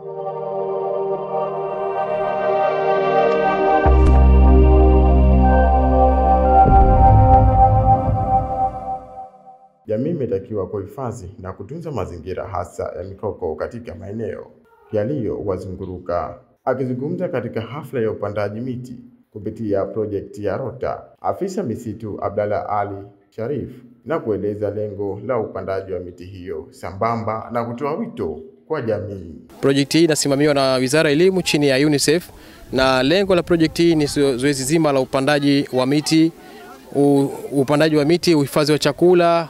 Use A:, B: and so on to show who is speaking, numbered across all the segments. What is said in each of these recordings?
A: Jamii imetakiwa kuhifadhi na kutunza mazingira hasa ya mikoko katika maeneo yaliyowazunguka. Akizungumza katika hafla ya upandaji miti kupitia projekti ya Rota, afisa misitu Abdalla Ali Sharif na kueleza lengo la upandaji wa miti hiyo sambamba na kutoa wito kwa jamii.
B: Projekti hii inasimamiwa na Wizara ya Elimu chini ya UNICEF, na lengo la projekti hii ni zoezi zima la upandaji wa miti, uhifadhi wa chakula,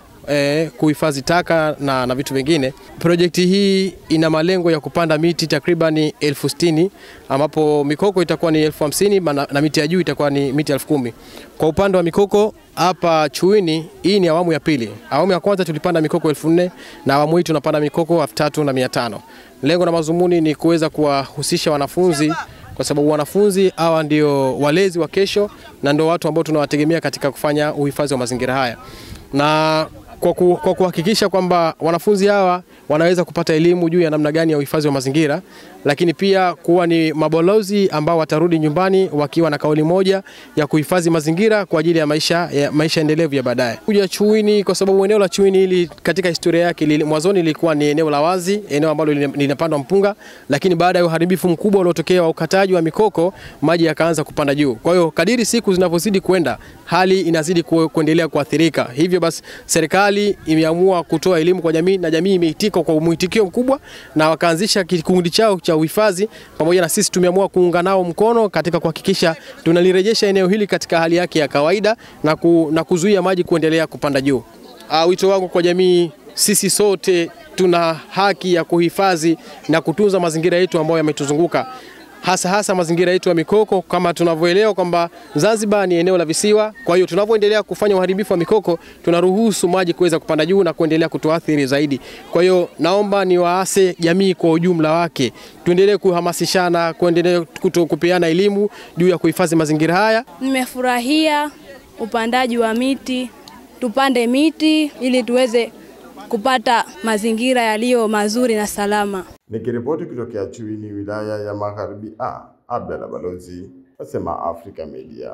B: kuhifadhi taka na vitu vingine. Projekti hii ina malengo ya kupanda miti takribani 60,000, ambapo mikoko itakuwa ni 50,000 na miti ya juu itakuwa ni miti 10,000. Kwa upande wa mikoko hapa Chuini, hii ni awamu ya pili. Awamu ya kwanza tulipanda mikoko 4,000 na awamu hii tunapanda mikoko 3,500. Lengo na mazumuni ni kuweza kuwahusisha wanafunzi, kwa sababu wanafunzi hawa ndio walezi wa kesho na ndio watu ambao tunawategemea katika kufanya uhifadhi wa mazingira haya. Na kwa kuhakikisha kwamba wanafunzi hawa wanaweza kupata elimu juu ya namna gani ya uhifadhi wa mazingira, lakini pia kuwa ni mabalozi ambao watarudi nyumbani wakiwa na kauli moja ya kuhifadhi mazingira kwa ajili ya maisha endelevu ya baadaye. Kuja Chuini kwa sababu eneo la Chuini hili katika historia yake mwanzoni lilikuwa ni eneo la wazi, eneo ambalo linapandwa mpunga, lakini baada ya uharibifu mkubwa uliotokea wa ukataji wa mikoko, maji yakaanza kupanda juu. Kwa hiyo kadiri siku zinavyozidi kwenda, hali inazidi kuendelea kuathirika. Hivyo basi serikali imeamua kutoa elimu kwa jamii, na jamii imeitika kwa mwitikio mkubwa na wakaanzisha kikundi chao cha uhifadhi. Pamoja na sisi tumeamua kuunga nao mkono katika kuhakikisha tunalirejesha eneo hili katika hali yake ya kawaida na kuzuia maji kuendelea kupanda juu. Wito wangu kwa jamii, sisi sote tuna haki ya kuhifadhi na kutunza mazingira yetu ambayo yametuzunguka, hasa mazingira yetu ya mikoko. Kama tunavyoelewa kwamba Zanzibar ni eneo la visiwa, kwa hiyo tunavyoendelea kufanya uharibifu wa mikoko tunaruhusu maji kuweza kupanda juu na kuendelea kutuathiri zaidi. Kwa hiyo naomba niwaase jamii kwa ujumla wake, tuendelee kuhamasishana, kuendelea kupeana elimu juu ya kuhifadhi mazingira haya.
C: Nimefurahia upandaji wa miti, tupande miti ili tuweze kupata mazingira yaliyo mazuri na salama.
A: Nikiripoti kutokea Chuini, wilaya ya Magharibi, Abdalla Balozi, Asema Africa Media.